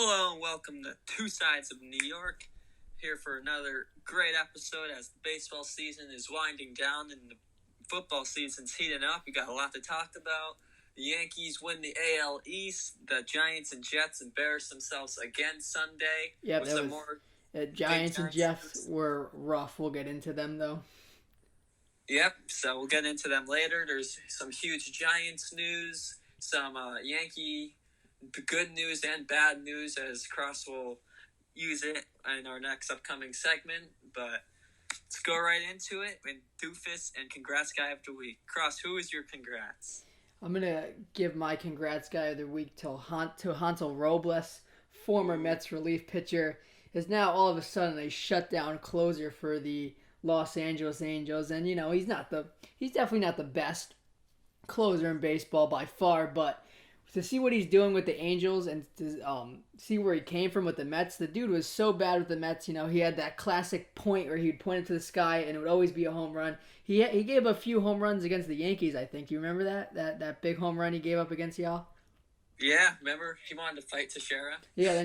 Hello and welcome to Two Sides of New York. Here for another great episode as the baseball season is winding down and the football season's heating up. We got a lot to talk about. The Yankees win the AL East. The Giants and Jets embarrass themselves again Sunday. Yep, with that some was more Giants and big time Jets were rough. We'll get into them though. Yep, so we'll get into them later. There's some huge Giants news, some Yankee good news and bad news, as Cross will use it in our next upcoming segment. But let's go right into it. And Doofus and Congrats Guy of the Week. Cross, who is your congrats? I'm gonna give my congrats guy of the week to Hansel Robles, former Mets relief pitcher, is now all of a sudden a shutdown closer for the Los Angeles Angels. And he's definitely not the best closer in baseball by far, but to see what he's doing with the Angels and to see where he came from with the Mets, the dude was so bad with the Mets. He had that classic point where he'd point into the sky and it would always be a home run. He gave a few home runs against the Yankees, I think. You remember that big home run he gave up against y'all? Yeah, remember he wanted to fight Teixeira? Yeah,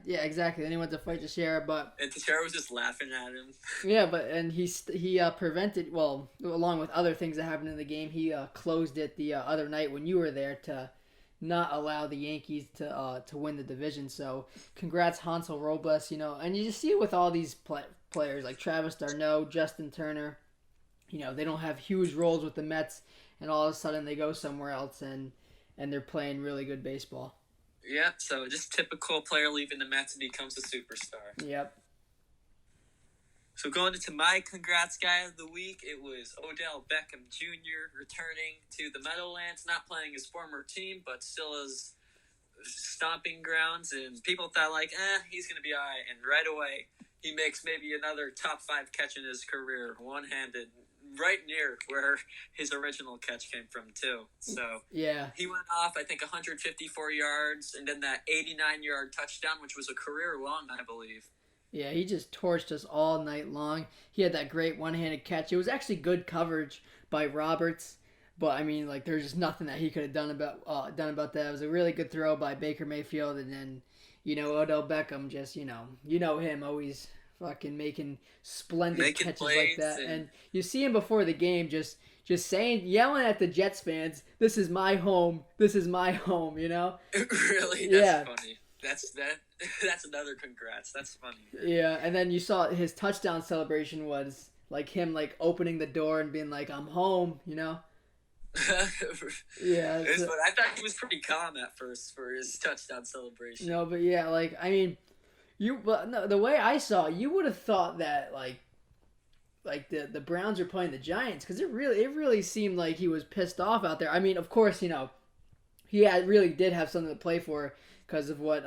exactly. Then he went to fight Teixeira, and Teixeira was just laughing at him. Yeah, and he prevented, well, along with other things that happened in the game, he closed it the other night when you were there to not allow the Yankees to win the division. So congrats Hansel Robles, and you just see it with all these players like Travis d'Arnaud, Justin Turner. They don't have huge roles with the Mets, and all of a sudden they go somewhere else and they're playing really good baseball. Yep, so just typical player leaving the Mets and becomes a superstar. Yep. So going into my congrats guy of the week, it was Odell Beckham Jr. returning to the Meadowlands, not playing his former team, but still his stomping grounds. And people thought he's going to be all right. And right away, he makes maybe another top 5 catch in his career, one-handed, right near where his original catch came from too. So yeah, he went off, I think, 154 yards, and then that 89-yard touchdown, which was a career long, I believe. Yeah, he just torched us all night long. He had that great one-handed catch. It was actually good coverage by Roberts, but there's just nothing that he could have done about that. It was a really good throw by Baker Mayfield, and then Odell Beckham just him always fucking making splendid catches like that. And you see him before the game just yelling at the Jets fans, "This is my home. This is my home." Really, that's funny. That's another congrats. That's funny. Yeah, and then you saw his touchdown celebration was like him opening the door and being like, "I'm home," Yeah. But I thought he was pretty calm at first for his touchdown celebration. No, but yeah, the way I saw it, you would have thought that the Browns are playing the Giants, because it really seemed like he was pissed off out there. Of course, he really did have something to play for because of what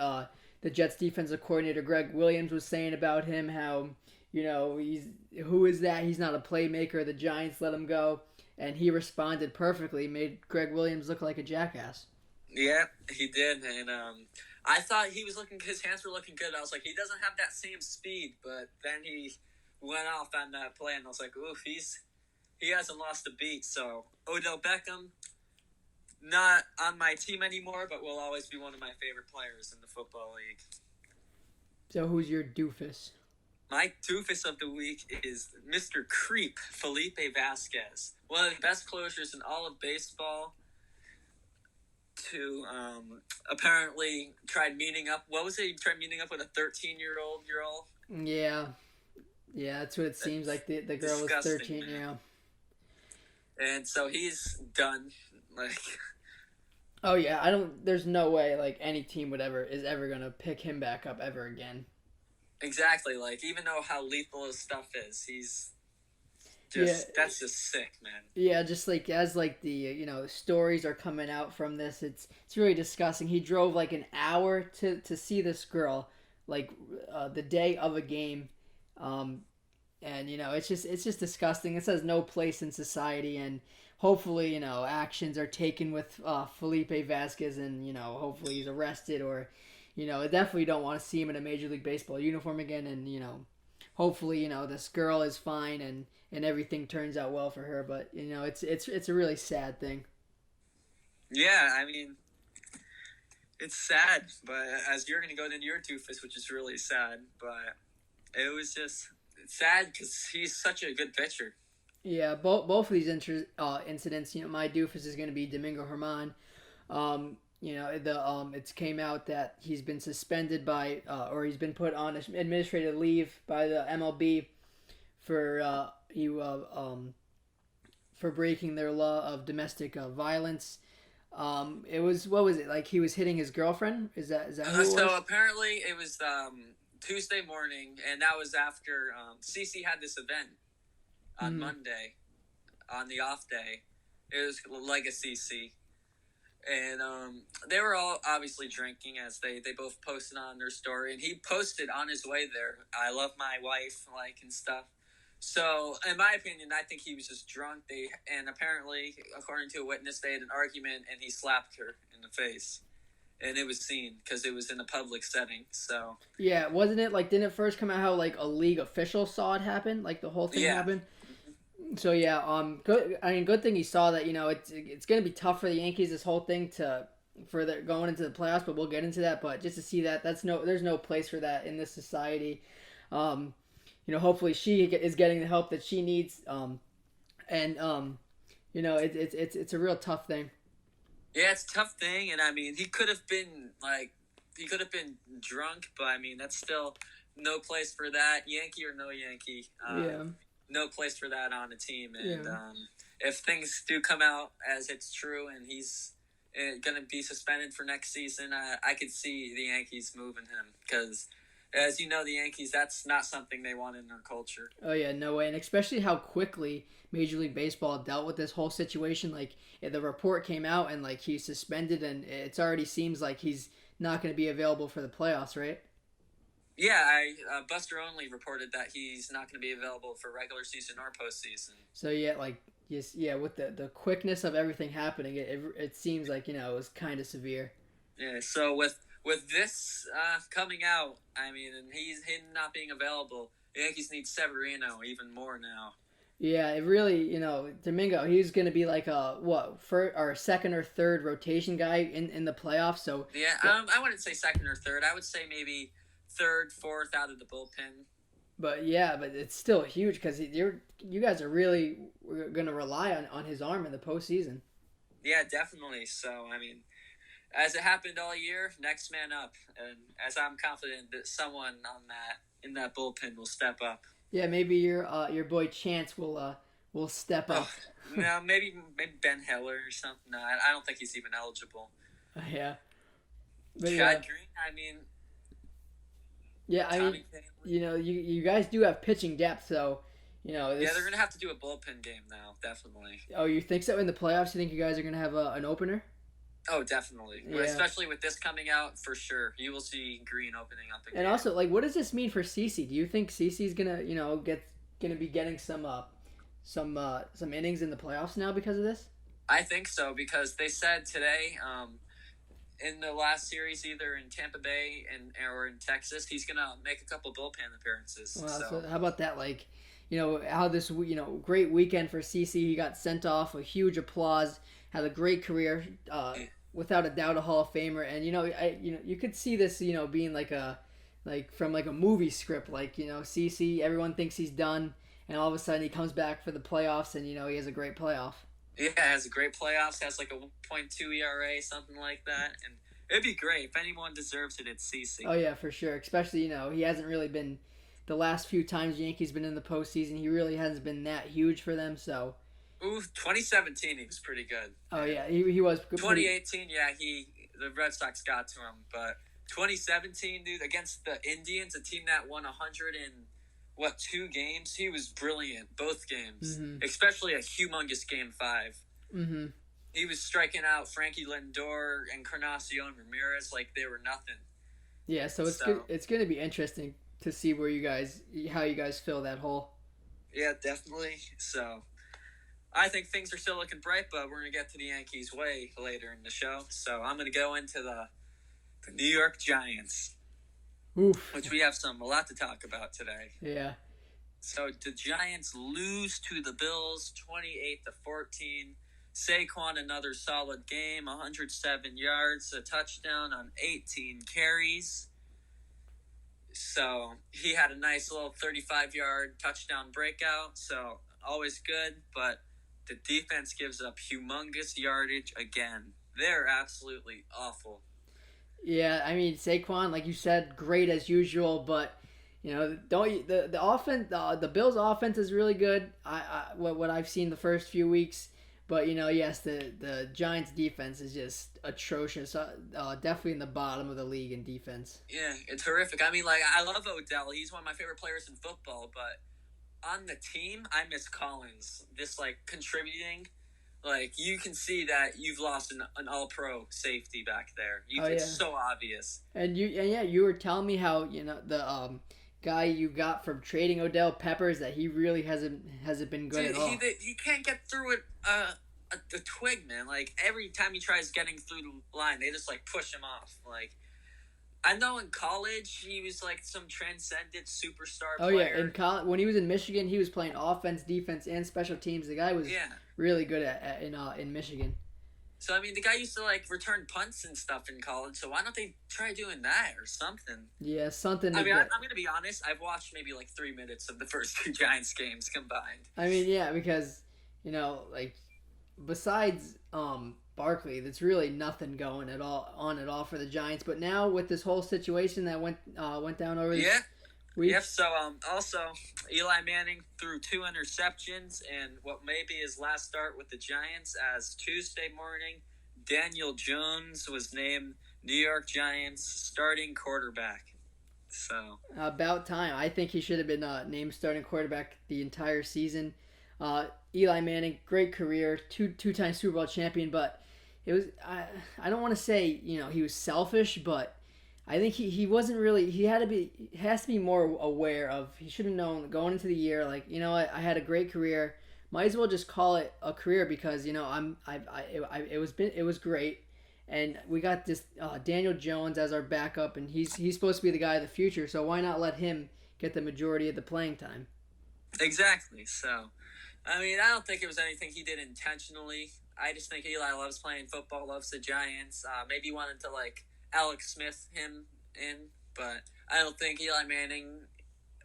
the Jets defensive coordinator Greg Williams was saying about him, how who is that? He's not a playmaker. The Giants let him go, and he responded perfectly, made Greg Williams look like a jackass. Yeah, he did, and I thought his hands were looking good. I was like, he doesn't have that same speed, but then he went off on that play, and I was like, oof, he hasn't lost a beat. So Odell Beckham, not on my team anymore, but will always be one of my favorite players in the football league. So who's your doofus? My doofus of the week is Mr. Creep, Felipe Vasquez. One of the best closers in all of baseball. To apparently tried meeting up. What was it? He tried meeting up with a 13-year-old girl. Yeah, that's what it seems like. The girl was 13. Man. Yeah. And so he's done. Oh yeah, there's no way any team is ever gonna pick him back up ever again. Exactly. Even though how lethal his stuff is, he's that's just sick, man. Yeah, just as the stories are coming out from this, it's really disgusting. He drove an hour to see this girl, the day of a game, and it's just disgusting. It says no place in society, and hopefully actions are taken with Felipe Vasquez, and hopefully he's arrested, or I definitely don't want to see him in a Major League Baseball uniform again, and hopefully this girl is fine and everything turns out well for her. But it's a really sad thing. Yeah, It's sad, but as you're going to go into your doofus, which is really sad, but it was just sad because he's such a good pitcher. Yeah, both of these incidents, my doofus is going to be Domingo Herman. It's came out that he's been suspended or he's been put on administrative leave by the MLB for for breaking their law of domestic violence. It was what was it like? He was hitting his girlfriend. Is that who it was? So apparently it was Tuesday morning, and that was after CC had this event on Monday, on the off day. It was Legacy C. And they were all obviously drinking as they both posted on their story. And he posted on his way there, "I love my wife," and stuff. So, in my opinion, I think he was just drunk. And apparently, according to a witness, they had an argument and he slapped her in the face. And it was seen because it was in a public setting. So yeah, wasn't it didn't it first come out how a league official saw it happen, the whole thing happened? So yeah, good thing he saw that. It's gonna be tough for the Yankees this whole thing for their going into the playoffs, but we'll get into that. But just to see that, there's no place for that in this society. Hopefully she is getting the help that she needs. It's a real tough thing. Yeah, it's a tough thing, and I mean, he could have been drunk, but I mean, that's still no place for that, Yankee or no Yankee. No place for that on a team, and if things do come out as it's true, and he's going to be suspended for next season, I could see the Yankees moving him because, as you know, the Yankees, that's not something they want in their culture. Oh yeah, no way, and especially how quickly Major League Baseball dealt with this whole situation. The report came out, and he's suspended, and it already seems like he's not going to be available for the playoffs, right? Yeah, Buster Only reported that he's not going to be available for regular season or postseason. So yeah, with the quickness of everything happening, it seems like it was kind of severe. Yeah, so with this coming out, I mean, and him not being available, the Yankees need Severino even more now. Yeah, it really, Domingo, he's going to be our second or third rotation guy in the playoffs. So yeah, I wouldn't say second or third. I would say maybe third, fourth out of the bullpen. But it's still huge because you guys are really going to rely on his arm in the postseason. Yeah, definitely. So I mean, as it happened all year, next man up, and as I'm confident that someone in that bullpen will step up. Yeah, maybe your boy Chance will step up. No, maybe Ben Heller or something. No, I don't think he's even eligible. Yeah. But Chad Green, I mean. Yeah, I mean, you guys do have pitching depth, so yeah, they're gonna have to do a bullpen game now, definitely. Oh, you think so? In the playoffs, you think you guys are gonna have an opener? Oh, definitely. Yeah. Especially with this coming out, for sure. You will see Green opening up again. And also, what does this mean for CC? Do you think CC's gonna, gonna be getting some innings in the playoffs now because of this? I think so, because they said today, in the last series, either in Tampa Bay or in Texas, he's gonna make a couple bullpen appearances. Wow, so how about that? How this great weekend for CC. He got sent off, a huge applause. Had a great career, without a doubt, a Hall of Famer. And you could see this, being from a movie script. CC, everyone thinks he's done, and all of a sudden he comes back for the playoffs, and he has a great playoff. Yeah, has a great playoffs. Has a 1.2 ERA, something like that, and it'd be great if anyone deserves it. It's CC. Oh yeah, for sure. Especially he hasn't really been the last few times Yankees been in the postseason. He really hasn't been that huge for them. So. Ooh, 2017 he was pretty good. Oh yeah, he was. 2018, yeah, the Red Sox got to him, but 2017, dude, against the Indians, a team that won 2 games, he was brilliant both games, especially a humongous Game 5. Mm-hmm. He was striking out Frankie Lindor and Encarnacion Ramirez like they were nothing. Yeah, so it's going to be interesting to see how you guys fill that hole. Yeah, definitely. So I think things are still looking bright, but we're going to get to the Yankees way later in the show. So I'm going to go into the New York Giants. Oof. Which we have a lot to talk about today. Yeah. So the Giants lose to the Bills 28-14. Saquon, another solid game, 107 yards, a touchdown on 18 carries. So he had a nice little 35-yard touchdown breakout. So always good, but the defense gives up humongous yardage again. They're absolutely awful. Yeah, I mean Saquon, like you said, great as usual, but don't the offense the Bills offense is really good. What I've seen the first few weeks, but yes, the Giants defense is just atrocious. Definitely in the bottom of the league in defense. Yeah, it's horrific. I mean, like, I love Odell. He's one of my favorite players in football, but on the team, I miss Collins. Just like contributing. Like, you can see that you've lost an all-pro safety back there. It's so obvious. And you were telling me how the guy you got from trading Odell Peppers that he really hasn't been good at all. He can't get through it. A twig, man. Like, every time he tries getting through the line, they just like push him off. Like, I know in college he was like some transcendent superstar player. Oh yeah, in college when he was in Michigan, he was playing offense, defense, and special teams. The guy was really good in Michigan. So I mean, the guy used to like return punts and stuff in college. So why don't they try doing that or something? Yeah, something. I mean, I'm gonna be honest. I've watched maybe like 3 minutes of the first two Giants games combined. I mean, yeah, because like besides Barkley, there's really nothing going at all for the Giants. But now with this whole situation that went down over this week. Yep. So also Eli Manning threw 2 interceptions and what may be his last start with the Giants, as Tuesday morning Daniel Jones was named New York Giants starting quarterback. So about time. I think he should have been named starting quarterback the entire season. Eli Manning, great career, two-time Super Bowl champion, but it was I don't want to say he was selfish, but I think he wasn't really. He has to be more aware of. He should have known going into the year, like I had a great career, might as well just call it a career because it was great, and we got this Daniel Jones as our backup, and he's supposed to be the guy of the future, so why not let him get the majority of the playing time? Exactly. So, I mean, I don't think it was anything he did intentionally. I just think Eli loves playing football, loves the Giants. Maybe he wanted to, like, Alex Smith him in, but I don't think Eli Manning,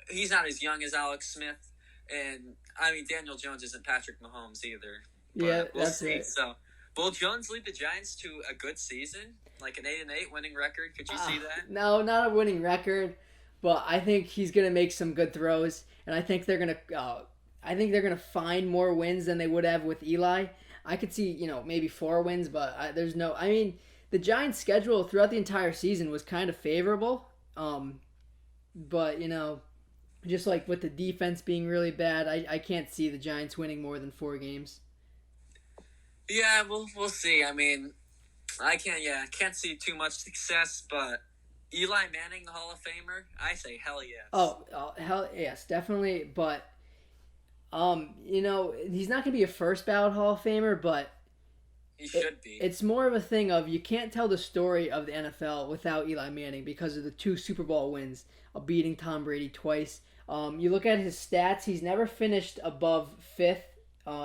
he's not as young as Alex Smith. And, I mean, Daniel Jones isn't Patrick Mahomes either. But yeah, we'll that's see. It. So, will Jones lead the Giants to a good season? Like an 8-8 winning record? Could you see that? No, not a winning record, but I think he's going to make some good throws, and I think they're going to find more wins than they would have with Eli. I could see, maybe 4 wins, but there's no... I mean, the Giants' schedule throughout the entire season was kind of favorable. But, just like with the defense being really bad, I can't see the Giants winning more than 4 games. Yeah, we'll see. I mean, I can't see too much success, but Eli Manning, the Hall of Famer, I say hell yes. Oh, hell yes, definitely, but... he's not going to be a first ballot Hall of Famer, but he should be. It's more of a thing of you can't tell the story of the NFL without Eli Manning because of the 2 Super Bowl wins, beating Tom Brady twice. You look at his stats; he's never finished above 5th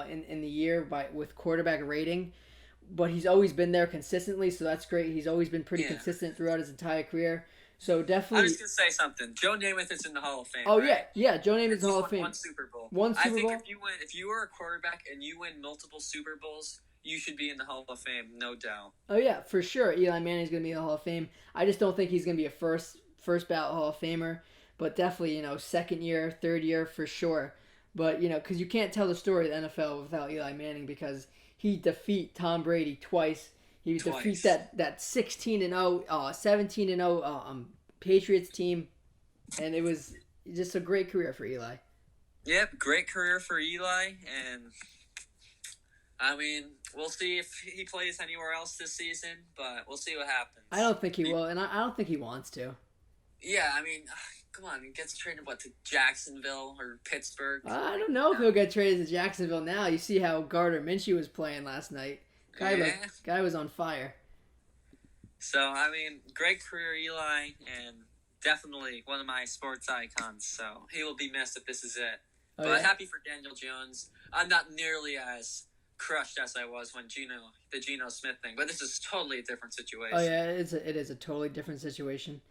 in the year with quarterback rating, but he's always been there consistently, so that's great. He's always been pretty consistent throughout his entire career. So definitely, I was gonna say something. Joe Namath is in the Hall of Fame. Oh right? yeah, Joe Namath is in the Hall of Fame. One Super Bowl. I think if you were a quarterback and you win multiple Super Bowls, you should be in the Hall of Fame, no doubt. Oh yeah, for sure. Eli Manning's gonna be in the Hall of Fame. I just don't think he's gonna be a first ballot Hall of Famer, but definitely second year, third year for sure. But because you can't tell the story of the NFL without Eli Manning because he defeat Tom Brady twice. He defeat that 16-0, 17-0. Patriots team, and it was just a great career for Eli. Yep, great career for Eli, and I mean, we'll see if he plays anywhere else this season, but we'll see what happens. I don't think he will, and I don't think he wants to. Yeah, I mean, come on, he gets traded, to Jacksonville or Pittsburgh? I don't know if he'll get traded to Jacksonville now. You see how Gardner Minshew was playing last night. Guy was on fire. So, I mean, great career, Eli, and definitely one of my sports icons. So, he will be missed if this is it. But happy for Daniel Jones. I'm not nearly as crushed as I was when the Geno Smith thing. But this is totally a different Oh situation. yeah, it is a totally different situation.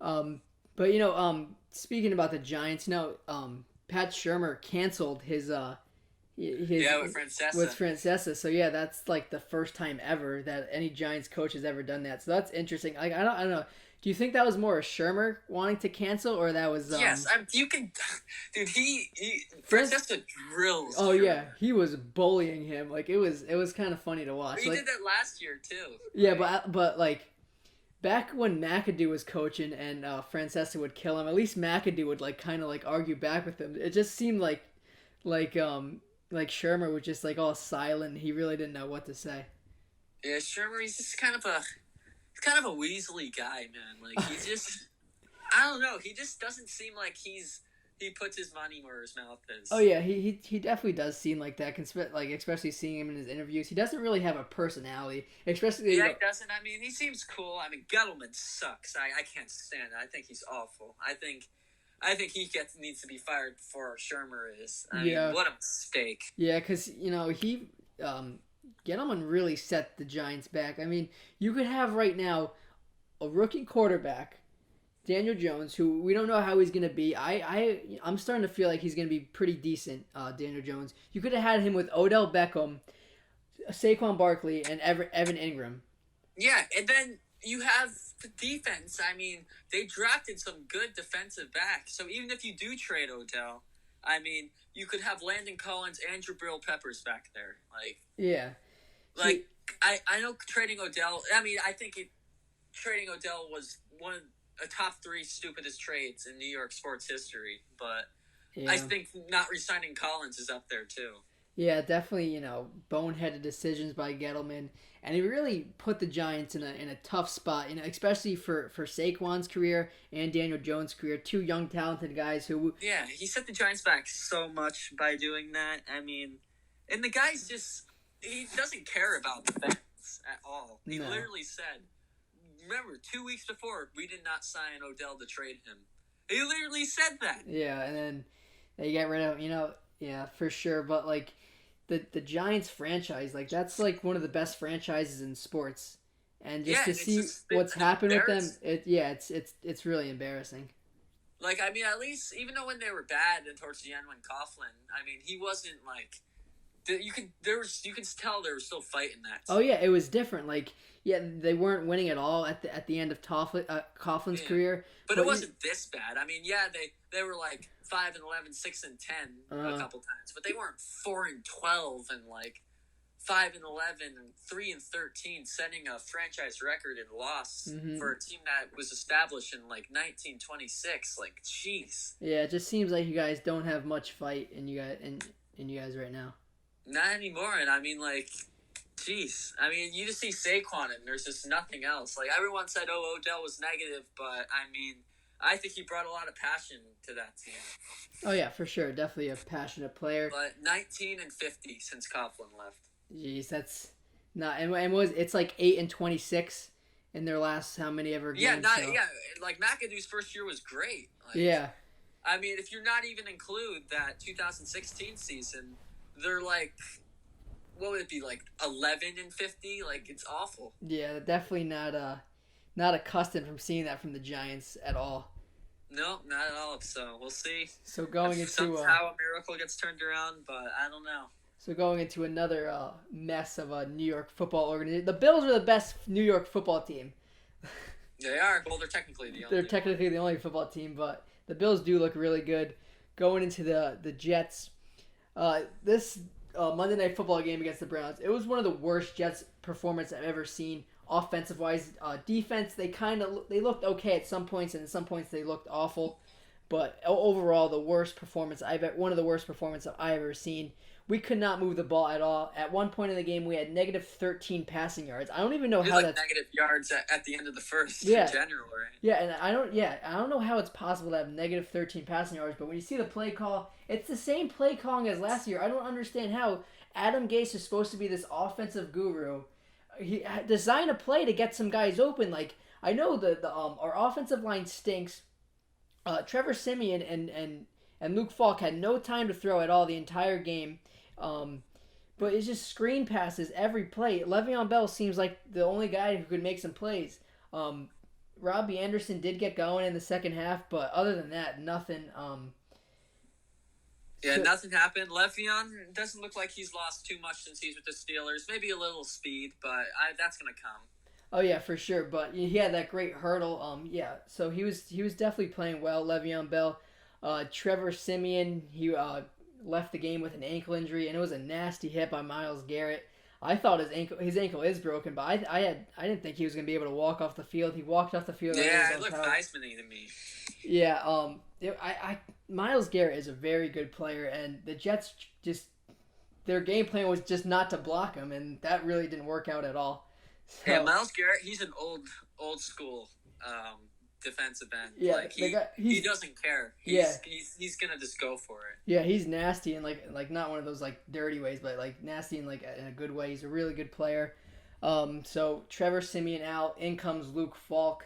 Um, but speaking about the Giants, Pat Shermer canceled his Yeah, with with Francesa. Francesa. So yeah, that's like the first time ever that any Giants coach has ever done that. So that's interesting. Like I don't know. Do you think that was more a Shermer wanting to cancel, or that was Yes, you can, dude. He France? Francesa drills Oh yeah, Shermer. he was bullying him. Like it was kind of funny to But watch. he Like did that last year too, yeah, right? but like back when McAdoo was coaching and Francesa would kill him, at least McAdoo would like kind of like argue back with him. It just seemed like um like Shermer was just like all silent. He really didn't know what to say. Yeah, Shermer. He's just kind of a Weasley guy, man. Like he just, I don't know. He just doesn't seem like he puts his money where his mouth Oh is. yeah, he definitely does seem like that. Like especially seeing him in his interviews, he doesn't really have a personality. Especially Yeah, he doesn't. I mean, he seems cool. I mean, Gettleman sucks. I can't stand it. I think he's awful. I think he needs to be fired before Shermer is. I mean, yeah what a mistake. yeah because he Gettleman really set the Giants back. I mean, you could have right now a rookie quarterback, Daniel Jones, who we don't know how he's gonna be. I'm starting to feel like he's gonna be pretty decent. Daniel Jones. You could have had him with Odell Beckham, Saquon Barkley, and Evan Ingram. Yeah, and then you have the defense. I mean, they drafted some good defensive backs. So even if you do trade Odell, I mean, you could have Landon Collins and Jabril Peppers back there. Yeah. Like See, I know trading Odell. I mean, trading Odell was one of a top three stupidest trades in New York sports history. But I yeah. think not re-signing Collins is up there too. Yeah, definitely, boneheaded decisions by Gettleman. And he really put the Giants in a tough spot, especially for Saquon's career and Daniel Jones' career. Two young, talented guys who. Yeah, he set the Giants back so much by doing that. I mean, and the guy's just, he doesn't care about the fans at all. He No. literally said, remember, 2 weeks before, we did not sign Odell to trade him. He literally said that. Yeah, and then they get rid of, yeah, for sure. But, like, the Giants franchise, like, that's, like, one of the best franchises in sports. And just Yeah, to and it's see just been what's an happened with them, embarrassment. it's really embarrassing. Like, I mean, at least, even though when they were bad and towards the end when Coughlin, I mean, he wasn't like, you could tell they were still fighting that Oh team. yeah, it was different. Like yeah, they weren't winning at all at the end of Coughlin's Yeah. career. But it But wasn't this bad. I mean, yeah, they were like 5-11, 6-10 a couple times, but they weren't 4-12 and like 5-11 and 3-13, setting a franchise record in loss mhm. for a team that was established in like 1926. Like, jeez, Yeah, it just seems like you guys don't have much fight in you guys right now. not anymore. And I mean, like, jeez, I mean, you just see Saquon and there's just nothing else. Like everyone said, oh, Odell was negative, but I mean, I think he brought a lot of passion to that team. Oh yeah, for sure, definitely a passionate player. But 19-50 since Coughlin left. Jeez, that's not and was it's like 8-26 in their last how many ever Yeah, games. So like McAdoo's first year was great. Like, yeah, I mean, if you're not even include that 2016 season, they're like, what would it be like 11-50? Like it's awful. yeah, definitely not accustomed from seeing that from the Giants at all. No, not at all. So we'll see So going if into somehow a miracle gets turned around, but I don't know. So going into another mess of a New York football organization. The Bills are the best New York football team. They are. Well, they're technically the only. They're technically the only football team, but the Bills do look really good. Going into the Jets, this Monday Night Football game against the Browns, it was one of the worst Jets performance I've ever seen. Offensive wise, defense they looked okay at some points, and at some points they looked awful. But overall, one of the worst performances I've ever seen. We could not move the ball at all. At one point in the game, we had negative 13 passing yards. I don't even know how like that's negative yards at the end of the first yeah. in general, right? Yeah, and I don't know how it's possible to have negative 13 passing yards, but when you see the play call, it's the same play calling as last year. I don't understand how Adam Gase is supposed to be this offensive guru. He designed a play to get some guys open. Like I know the our offensive line stinks. Trevor Simeon and Luke Falk had no time to throw at all the entire game. but it's just screen passes every play. Le'Veon Bell seems like the only guy who could make some plays. Um, Robbie Anderson did get going in the second half, but other than that, nothing. Yeah, nothing happened. Le'Veon doesn't look like he's lost too much since he's with the Steelers. Maybe a little speed, but that's gonna come. Oh yeah, for sure. But he had that great hurdle. Yeah. So he was definitely playing well. Le'Veon Bell, Trevor Siemian, he left the game with an ankle injury, and it was a nasty hit by Myles Garrett. I thought his ankle is broken, but I didn't think he was gonna be able to walk off the field. He walked off the field. Yeah, it looked Heisman-y to me. Yeah. Myles Garrett is a very good player, and the Jets just their game plan was just not to block him, and that really didn't work out at all. So, yeah, Myles Garrett, he's an old school defensive end. Yeah, like he doesn't care. He's gonna just go for it. Yeah, he's nasty and like not one of those like dirty ways, but like nasty in like in a good way. He's a really good player. So Trevor Siemian out. In comes Luke Falk,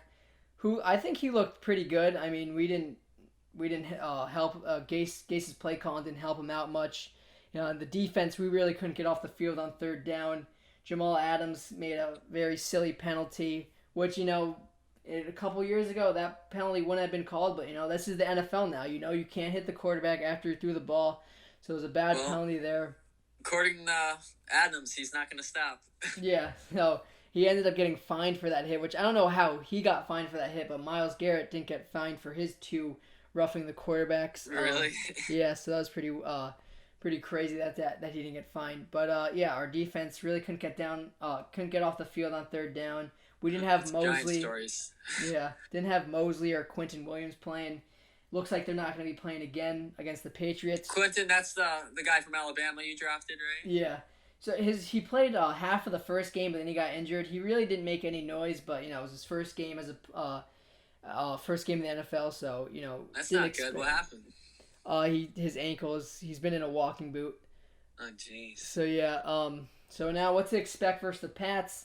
who I think he looked pretty good. I mean, we didn't help Gase's play calling didn't help him out much. The defense, we really couldn't get off the field on third down. Jamal Adams made a very silly penalty, which a couple years ago that penalty wouldn't have been called, but this is the NFL now. You can't hit the quarterback after you threw the ball, so it was a bad penalty there. According to Adams, he's not going to stop. Yeah, so he ended up getting fined for that hit, which I don't know how he got fined for that hit, but Myles Garrett didn't get fined for his two roughing the quarterbacks. Really? Yeah, so that was pretty crazy that he didn't get fined. But yeah, our defense really couldn't get off the field on third down. We didn't have Mosley. Yeah, didn't have Mosley or Quentin Williams playing. Looks like they're not going to be playing again against the Patriots. Quentin, that's the guy from Alabama you drafted, right? Yeah. So he played half of the first game, but then he got injured. He really didn't make any noise, but it was his first game as a first game in the NFL. So that's not good. What happened? His ankles. He's been in a walking boot. Oh jeez. So yeah. So now what to expect versus the Pats?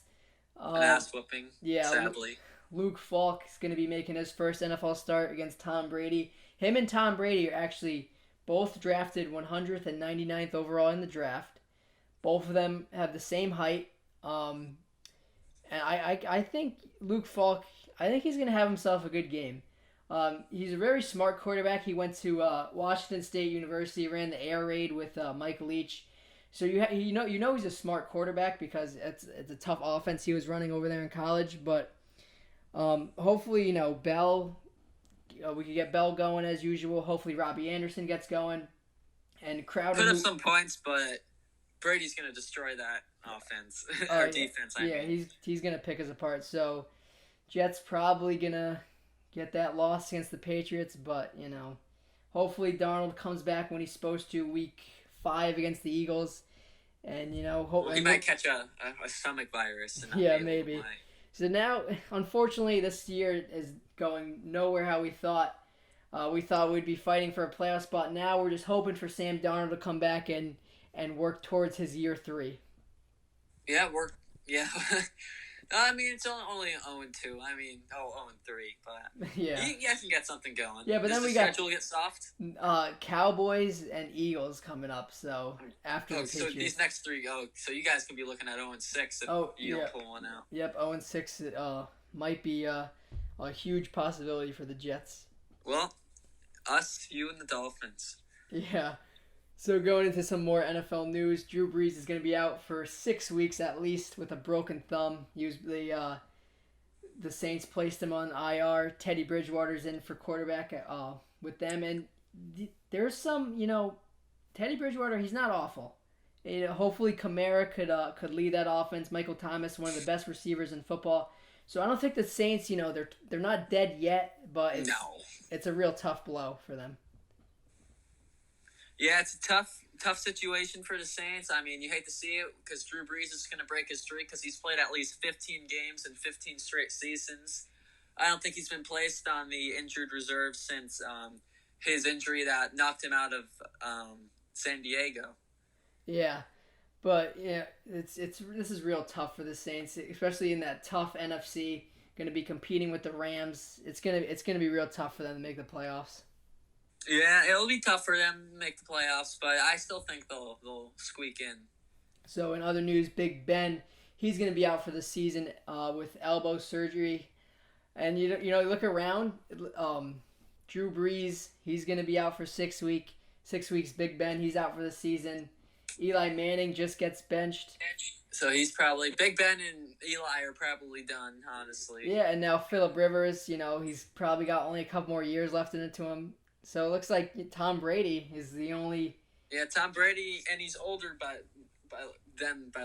An ass whooping. Yeah. Sadly. Luke Falk is going to be making his first NFL start against Tom Brady. Him and Tom Brady are actually both drafted 100th and 99th overall in the draft. Both of them have the same height. And I think Luke Falk, I think he's going to have himself a good game. He's a very smart quarterback. He went to Washington State University, ran the air raid with Mike Leach. So you know he's a smart quarterback because it's a tough offense he was running over there in college. But hopefully Bell, we could get Bell going as usual. Hopefully Robbie Anderson gets going, and Crowder put up some points, but Brady's gonna destroy that offense or defense. I mean. He's gonna pick us apart. So Jets probably gonna get that loss against the Patriots, but hopefully Darnold comes back when he's supposed to week 5 against the Eagles, and he might catch a stomach virus. And yeah, maybe. So now, unfortunately, this year is going nowhere how we thought. We thought we'd be fighting for a playoff spot. Now we're just hoping for Sam Darnold to come back and work towards his year 3. Yeah, Yeah. I mean, it's only 0-2. I mean, 0-3, but yeah, you can get something going. Yeah, but Does then we the schedule get soft? Cowboys and Eagles coming up. So after the Patriots. So these next 3, so you guys can be looking at 0-6 if you don't pull one out. Yep, 0-6 might be a huge possibility for the Jets. Well, us, you, and the Dolphins. Yeah. So going into some more NFL news, Drew Brees is going to be out for 6 weeks at least with a broken thumb. The Saints placed him on IR. Teddy Bridgewater's in for quarterback with them, and there's some Teddy Bridgewater. He's not awful. Hopefully Kamara could lead that offense. Michael Thomas, one of the best receivers in football. So I don't think the Saints, they're not dead yet, but it's a real tough blow for them. Yeah, it's a tough situation for the Saints. I mean, you hate to see it because Drew Brees is going to break his streak because he's played at least 15 games in 15 straight seasons. I don't think he's been placed on the injured reserve since his injury that knocked him out of San Diego. Yeah, but this is real tough for the Saints, especially in that tough NFC. Going to be competing with the Rams. It's gonna be real tough for them to make the playoffs. Yeah, it'll be tough for them to make the playoffs, but I still think they'll squeak in. So in other news, Big Ben, he's going to be out for the season with elbow surgery. And look around. Um, Drew Brees, he's going to be out for 6 weeks. 6 weeks. Big Ben, he's out for the season. Eli Manning just gets benched. So he's probably Big Ben and Eli are probably done, honestly. Yeah, and now Phillip Rivers, he's probably got only a couple more years left in it to him. So it looks like Tom Brady is the only. Yeah, Tom Brady, and he's older by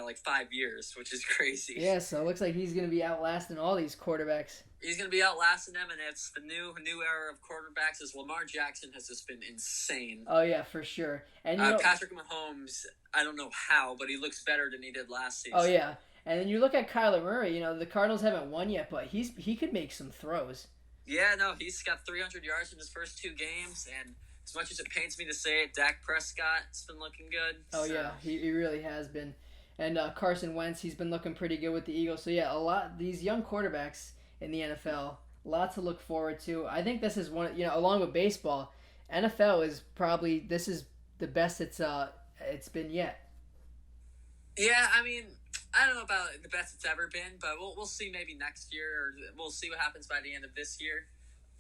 like 5 years, which is crazy. Yeah, so it looks like he's going to be outlasting all these quarterbacks. He's going to be outlasting them, and it's the new era of quarterbacks. As Lamar Jackson has just been insane. Oh yeah, for sure. And Patrick Mahomes, I don't know how, but he looks better than he did last season. Oh yeah, and then you look at Kyler Murray. The Cardinals haven't won yet, but he could make some throws. Yeah, no, he's got 300 yards in his first 2 games, and as much as it pains me to say it, Dak Prescott's been looking good. Oh yeah, he really has been. And Carson Wentz, he's been looking pretty good with the Eagles. So yeah, these young quarterbacks in the NFL, a lot to look forward to. I think this is one, along with baseball, NFL is probably this is the best it's been yet. Yeah, I mean, I don't know about the best it's ever been, but we'll see maybe next year, or we'll see what happens by the end of this year.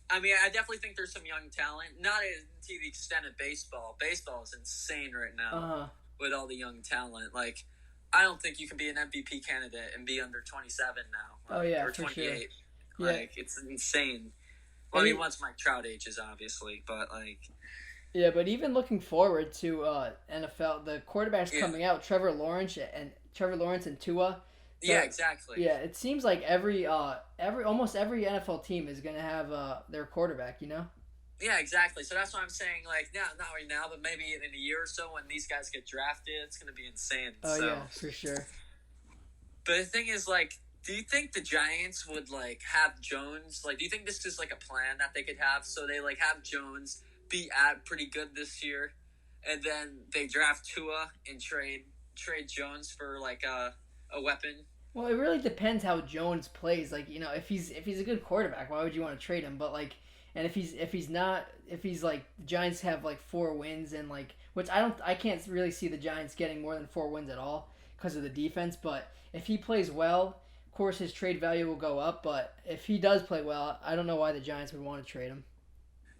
I mean, I definitely think there's some young talent, not to the extent of baseball. Baseball is insane right now with all the young talent. Like, I don't think you can be an MVP candidate and be under 27 now. Or 28. Sure. Like, it's insane. Well, I mean, once Mike Trout ages, obviously, but like. Yeah, but even looking forward to NFL, the quarterbacks coming out, Trevor Lawrence and Tua. So, yeah, exactly. Yeah, it seems like almost every NFL team is gonna have their quarterback. Yeah, exactly. So that's what I'm saying. Like, not right now, but maybe in a year or so when these guys get drafted, it's gonna be insane. Oh yeah, for sure. But the thing is, like, do you think the Giants would like have Jones? Like, do you think this is like a plan that they could have? So they like have Jones be pretty good this year, and then they draft Tua and trade Jones for like a weapon. Well, it really depends how Jones plays. Like, if he's a good quarterback, why would you want to trade him? But like, and if he's like the Giants have like 4 wins and like, which I can't really see the Giants getting more than 4 wins at all because of the defense. But if he plays well, of course his trade value will go up. But if he does play well, I don't know why the Giants would want to trade him.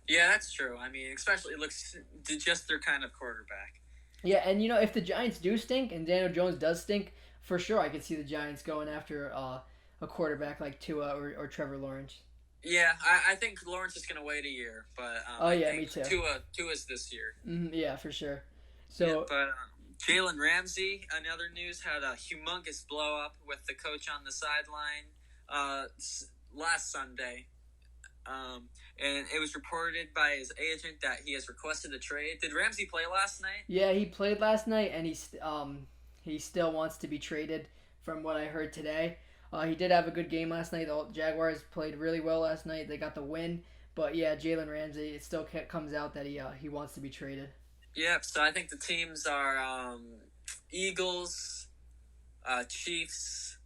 Yeah, that's true. I mean, especially it looks just their kind of quarterback. Yeah, and if the Giants do stink and Daniel Jones does stink, for sure I could see the Giants going after a quarterback like Tua or Trevor Lawrence. Yeah, I think Lawrence is going to wait a year, but me too. Tua's this year. Mm-hmm, yeah, for sure. So, yeah, but Jalen Ramsey, another news, had a humongous blow up with the coach on the sideline last Sunday. And it was reported by his agent that he has requested a trade. Did Ramsey play last night? Yeah, he played last night, and he still wants to be traded. From what I heard today, he did have a good game last night. The Jaguars played really well last night. They got the win, but yeah, Jalen Ramsey. It still comes out that he wants to be traded. Yep. So I think the teams are Eagles, Chiefs,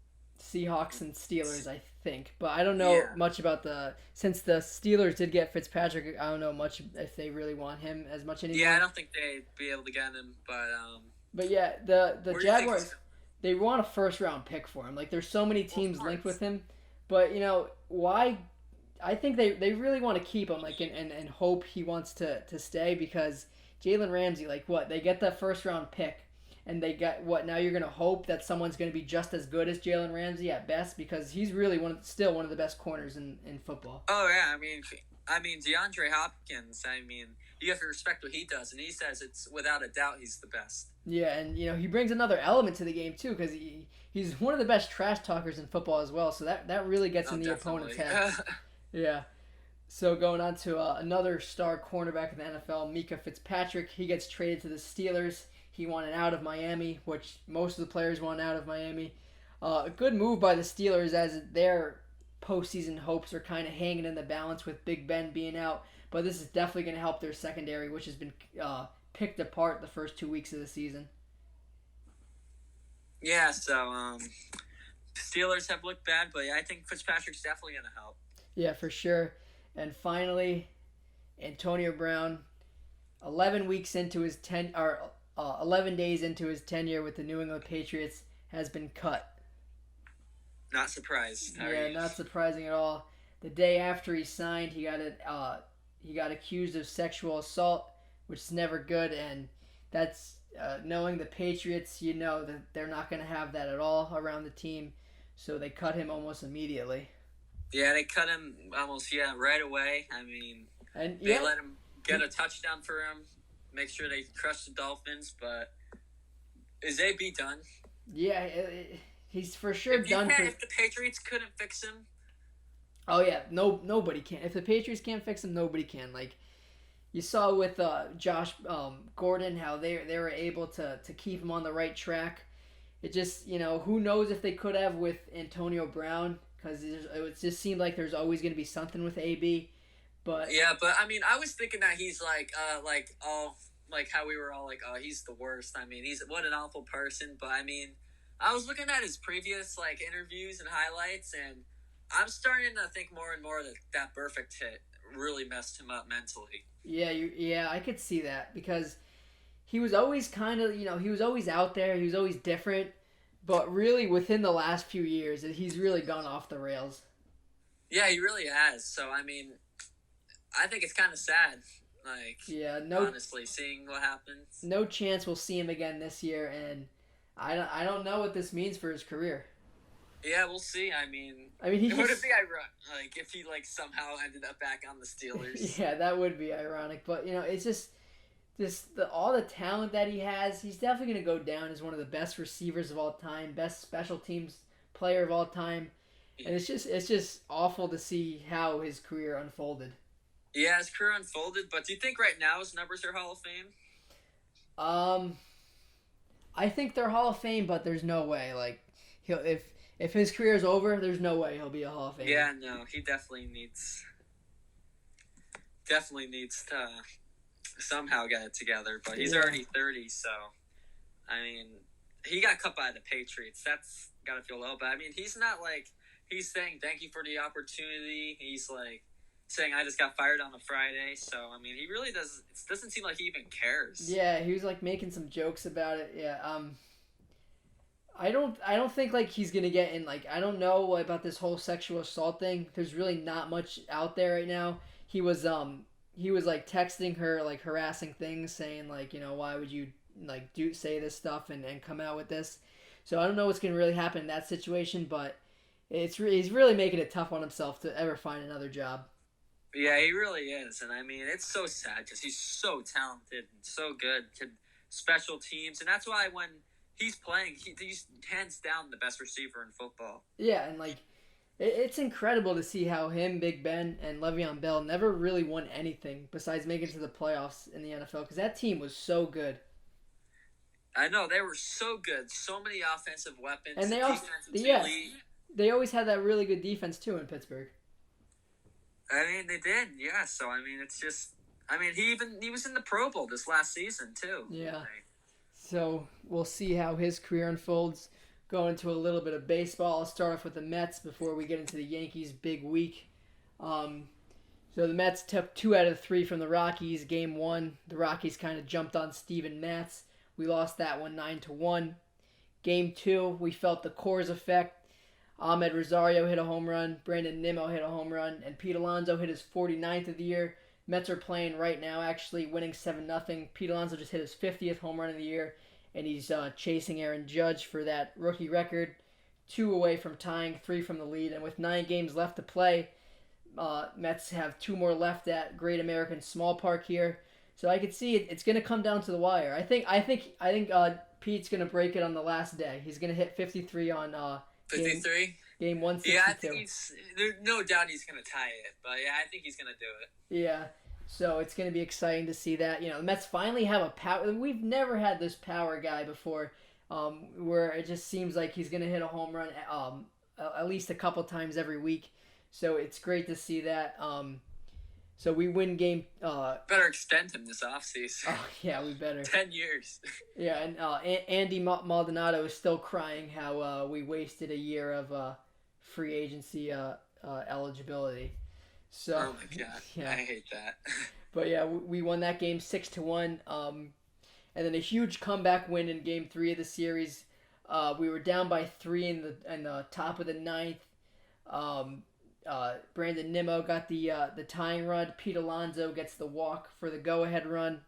Seahawks, and Steelers, I think. But I don't know much about since the Steelers did get Fitzpatrick, I don't know much if they really want him as much anymore. Yeah, I don't think they'd be able to get him, But yeah, the Jaguars, they want a first-round pick for him. Like, there's so many teams linked with him. But, why? I think they really want to keep him, like, and hope he wants to stay because Jalen Ramsey, like, what? They get the first-round pick. And they got what? Now you're going to hope that someone's going to be just as good as Jalen Ramsey at best because he's really still one of the best corners in football. Oh, yeah. I mean, DeAndre Hopkins, you have to respect what he does. And he says it's without a doubt he's the best. Yeah, and, he brings another element to the game, too, because he's one of the best trash talkers in football as well. So that really gets in the opponent's head. Yeah. So going on to another star cornerback in the NFL, Micah Fitzpatrick. He gets traded to the Steelers. He wanted out of Miami, which most of the players want out of Miami. A good move by the Steelers as their postseason hopes are kind of hanging in the balance with Big Ben being out. But this is definitely going to help their secondary, which has been picked apart the first 2 weeks of the season. Yeah, so Steelers have looked bad, but I think Fitzpatrick's definitely going to help. Yeah, for sure. And finally, Antonio Brown, 11 weeks into his 11 days into his tenure with the New England Patriots, has been cut. Not surprised. How are Yeah, you? not surprising at all. The day after he signed, he got accused of sexual assault, which is never good. And that's knowing the Patriots, you know that they're not going to have that at all around the team, so they cut him almost immediately. Yeah, they cut him almost right away. I mean, And they yeah, let him get a touchdown for him, make sure they crush the Dolphins. But is AB done? yeah, he's for sure done for. If the Patriots couldn't fix him, Oh yeah, nobody can. If the Patriots can't fix him, nobody can. Like you saw with Josh Gordon, how they were able to keep him on the right track. It just, who knows if they could have with Antonio Brown, because it just seemed like there's always going to be something with AB. But yeah. But I mean, I was thinking that he's like how we were all like, oh, he's the worst. I mean, he's what an awful person. But I mean, I was looking at his previous like interviews and highlights, and I'm starting to think more and more that that perfect hit really messed him up mentally. yeah, I could see that because he was always kind of, he was always out there. He was always different. But really, within the last few years, he's really gone off the rails. Yeah, he really has. So I mean, I think it's kind of sad. Like, Yeah, no, honestly, seeing what happens. no chance we'll see him again this year, and I don't know what this means for his career. Yeah, we'll see. I mean, I mean, he it would just be ironic, like if he like somehow ended up back on the Steelers. yeah, that would be ironic, but it's just all the talent that he has. He's definitely going to go down as one of the best receivers of all time, best special teams player of all time, and it's just awful to see how his career unfolded. Yeah, his career unfolded. But do you think right now his numbers are Hall of Fame? Um, I think they're Hall of Fame, but there's no way like he'll if his career is over, there's no way he'll be a Hall of Famer. Yeah, no, he definitely needs to somehow get it together. But he's already 30, so I mean, he got cut by the Patriots. That's gotta feel low. But I mean, he's not like he's saying thank you for the opportunity. He's like saying I just got fired on a Friday. So I mean, he really does. It doesn't seem like he even cares. Yeah, he was like making some jokes about it. Yeah. I don't think like he's gonna get in. Like I don't know about this whole sexual assault thing. There's really not much out there right now. He was like texting her like harassing things, saying like why would you like do say this stuff and come out with this. So I don't know what's gonna really happen in that situation, but he's really making it tough on himself to ever find another job. Yeah, he really is, and I mean, it's so sad because he's so talented and so good, special teams, and that's why when he's playing, he's hands down the best receiver in football. Yeah, and like it's incredible to see how him, Big Ben, and Le'Veon Bell never really won anything besides making it to the playoffs in the NFL because that team was so good. I know they were so good, so many offensive weapons, And they also, defensive yeah, elite. they always had that really good defense too in Pittsburgh. I mean, they did, yeah. So I mean, it's just, I mean, he was in the Pro Bowl this last season too. Yeah. Like, So we'll see how his career unfolds. Go into a little bit of baseball. I'll start off with the Mets before we get into the Yankees' big week. Um, so the Mets took 2 out of 3 from the Rockies. Game 1, the Rockies kind of jumped on Steven Matz. We lost that one 9-1. Game 2, we felt the Coors effect. Ahmed Rosario hit a home run. Brandon Nimmo hit a home run. And Pete Alonso hit his 49th of the year. Mets are playing right now, actually winning 7-0. Pete Alonso just hit his 50th home run of the year, and he's chasing Aaron Judge for that rookie record. 2 away from tying, 3 from the lead, and with 9 games left to play, Mets have 2 more left at Great American Small Park here. So I could see it's going to come down to the wire. I think Pete's going to break it on the last day. He's going to hit 53 on 53. Game 162. Yeah, I think there's no doubt he's gonna tie it, but yeah, I think he's gonna do it. Yeah, so it's going to be exciting to see that. The Mets finally have a power. We've never had this power guy before, where it just seems like he's going to hit a home run at least a couple times every week. So it's great to see that. So we win game. Better extend him this offseason. Oh yeah, we better. 10 years. Yeah, and Andy Maldonado is still crying how we wasted a year of free agency eligibility. So, oh my god, yeah. I hate that. But yeah, we won that game 6-1. and then a huge comeback win in Game 3 of the series. We were down by 3 in the top of the ninth. Um, Brandon Nimmo got the tying run. Pete Alonso gets the walk for the go ahead run,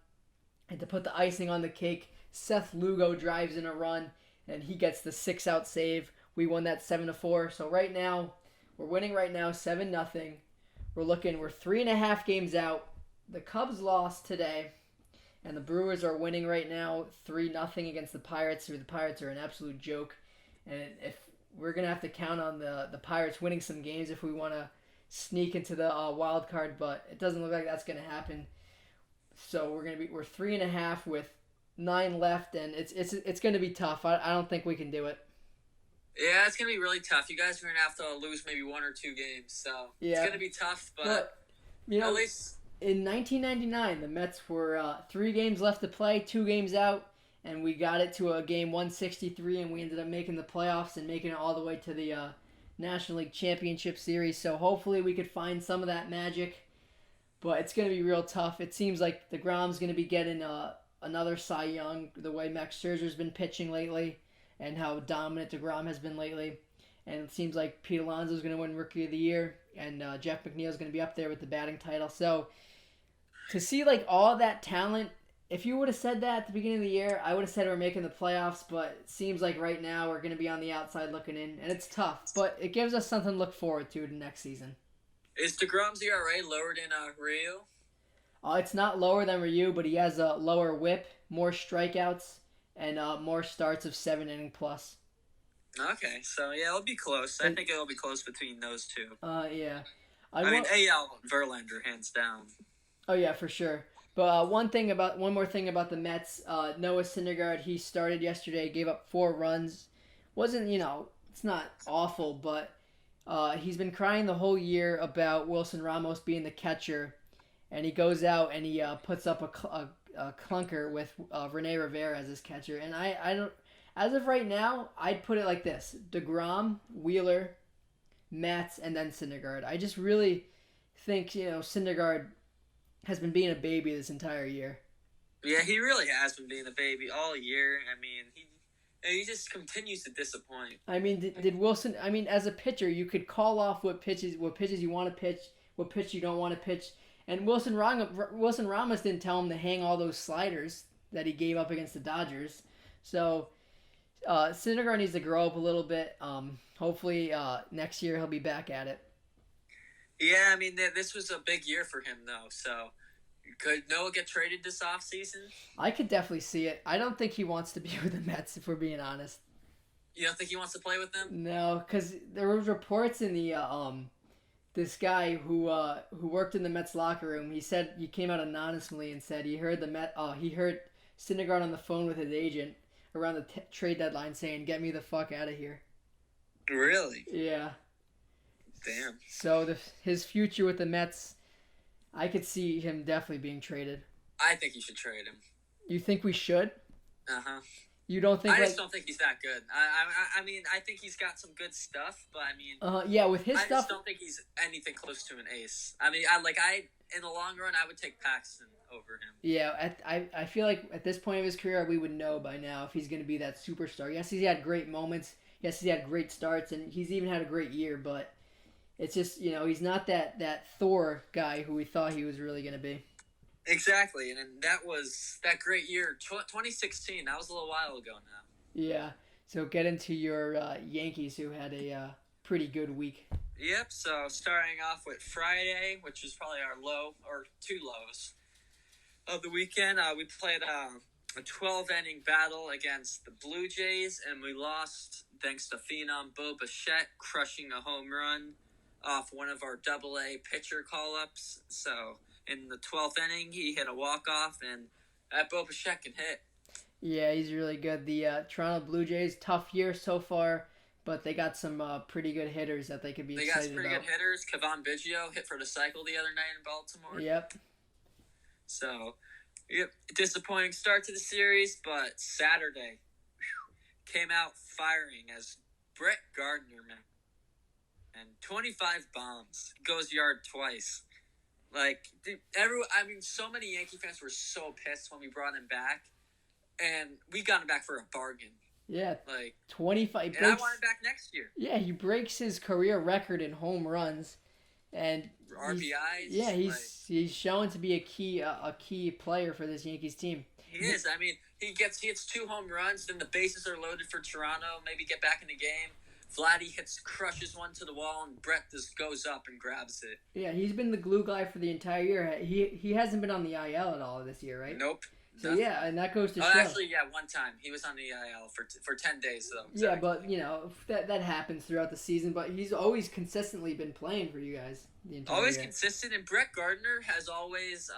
and to put the icing on the cake, Seth Lugo drives in a run, and he gets the 6 out save. We won that 7-4. So right now, we're winning right now 7-0. We're 3.5 games out. The Cubs lost today, and the Brewers are winning right now 3-0 against the Pirates. The Pirates are an absolute joke, and if we're gonna have to count on the Pirates winning some games if we want to sneak into the wild card, but it doesn't look like that's gonna happen. So we're 3.5 with 9 left, and it's gonna be tough. I don't think we can do it. Yeah, it's gonna be really tough. You guys are gonna have to lose maybe 1 or 2 games, so Yeah, it's gonna be tough. But you know, at least in 1999, the Mets were 3 games left to play, 2 games out, and we got it to a game 163, and we ended up making the playoffs and making it all the way to the National League Championship Series. So hopefully we could find some of that magic, but it's going to be real tough. It seems like DeGrom's going to be getting another Cy Young, the way Max Scherzer's been pitching lately, and how dominant DeGrom has been lately. And it seems like Pete Alonso's going to win Rookie of the Year, and Jeff McNeil's going to be up there with the batting title. So to see like all that talent, if you would have said that at the beginning of the year, I would have said we're making the playoffs, but it seems like right now we're going to be on the outside looking in, and it's tough, but it gives us something to look forward to the next season. is DeGrom's ERA lower than Rio? It's not lower than Ryu, but he has a lower whip, more strikeouts, and more starts of 7 inning plus. Okay, so yeah, it'll be close. I think it'll be close between those two. Yeah. I mean, AL Verlander hands down. Oh yeah, for sure. But one more thing about the Mets, Noah Syndergaard, he started yesterday, gave up 4 runs. Wasn't it's not awful, but he's been crying the whole year about Wilson Ramos being the catcher, and he goes out and he puts up a clunker with Rene Rivera as his catcher, and I don't. As of right now, I'd put it like this: DeGrom, Wheeler, Matz, and then Syndergaard. I just really think Syndergaard has been being a baby this entire year. Yeah, he really has been being a baby all year. I mean, he just continues to disappoint. I mean, did Wilson? I mean, as a pitcher, you could call off what pitches you want to pitch, what pitch you don't want to pitch. And Wilson Ramos didn't tell him to hang all those sliders that he gave up against the Dodgers. So Syndergaard needs to grow up a little bit. Hopefully next year he'll be back at it. Yeah, I mean, this was a big year for him, though. So could Noah get traded this offseason? I could definitely see it. I don't think he wants to be with the Mets, if we're being honest. You don't think he wants to play with them? No, because there was reports in the this guy who worked in the Mets locker room. He said he came out anonymously and said he heard he heard Syndergaard on the phone with his agent around the trade deadline saying, "Get me the fuck out of here." Really? Yeah. Damn. So his future with the Mets, I could see him definitely being traded. I think you should trade him. You think we should? Uh-huh. You don't think? I just don't think he's that good. I mean, I think he's got some good stuff, but I mean, yeah, with his I stuff, just don't think he's anything close to an ace. I mean, in the long run, I would take Paxton over him. Yeah, I feel like at this point of his career, we would know by now if he's going to be that superstar. Yes, he's had great moments. Yes, he's had great starts, and he's even had a great year, but it's just, he's not that Thor guy who we thought he was really going to be. Exactly, and that was that great year, 2016. That was a little while ago now. Yeah, so get into your Yankees, who had a pretty good week. Yep, so starting off with Friday, which was probably our low, or 2 lows of the weekend. We played a 12-inning battle against the Blue Jays, and we lost thanks to Phenom Bo Bichette crushing a home run off one of our Double-A pitcher call-ups. So in the 12th inning, he hit a walk-off, and that Bo Bichette can hit. Yeah, he's really good. The Toronto Blue Jays, tough year so far, but they got some pretty good hitters that they could be excited about. They got some pretty good hitters. Kevon Biggio hit for the cycle the other night in Baltimore. Yep. So, disappointing start to the series, but Saturday came out firing as Brett Gardner, man. And 25 bombs. Goes yard twice. Like, so many Yankee fans were so pissed when we brought him back. and we got him back for a bargain. Yeah, Like 25. and I want him back next year. Yeah, he breaks his career record in home runs, and RBIs. He's shown to be a key player for this Yankees team. He is. I mean, he hits 2 home runs, then the bases are loaded for Toronto. Maybe get back in the game. Vladdy crushes one to the wall, and Brett just goes up and grabs it. Yeah, he's been the glue guy for the entire year. He hasn't been on the IL at all this year, right? Nope. So nothing. Yeah, and that goes to show. Actually, yeah, one time he was on the IL for 10 days though. Exactly. Yeah, but you know that happens throughout the season. But he's always consistently been playing for you guys the entire always year. Consistent, and Brett Gardner has always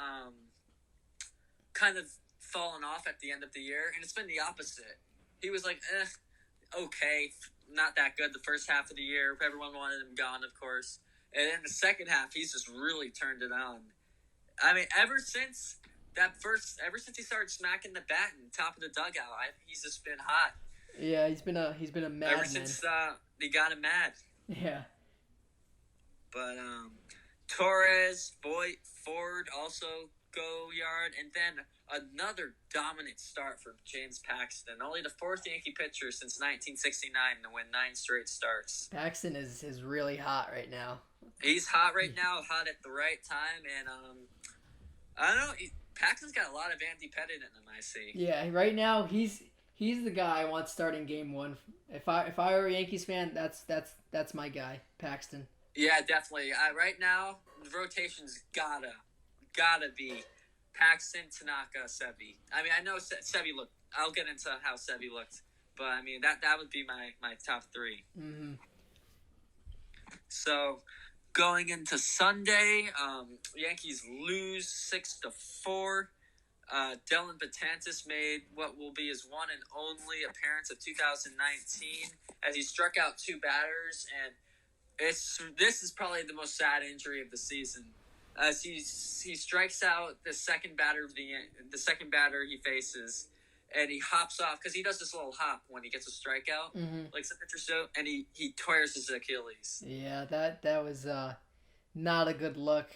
kind of fallen off at the end of the year, and it's been the opposite. He was like, okay, not that good the first half of the year. Everyone wanted him gone, of course, and in the second half, he's just really turned it on. I mean, ever since he started smacking the bat in the top of the dugout, he's just been hot. Yeah, he's been a madman. Ever since they got him mad. Yeah. But Torres, Ford also go yard, and then another dominant start for James Paxton. Only the 4th Yankee pitcher since 1969 to win 9 straight starts. Paxton is really hot right now. He's hot right now, hot at the right time, and I don't know. Paxton's got a lot of Andy Pettit in him, I see. Yeah, right now he's the guy I want starting game 1. If I were a Yankees fan, that's my guy, Paxton. Yeah, definitely. Right now, the rotation's gotta be Paxton, Tanaka, Sevy. I mean, I know Sevy looked. I'll get into how Sevy looked, but I mean that would be my top 3. Mm-hmm. So, going into Sunday, Yankees lose 6-4. Dellin Betances made what will be his one and only appearance of 2019 as he struck out 2 batters, and this is probably the most sad injury of the season. As he strikes out the second batter he faces, and he hops off because he does this little hop when he gets a strikeout, like some pitchers do, and he tears his Achilles. Yeah, that was not a good look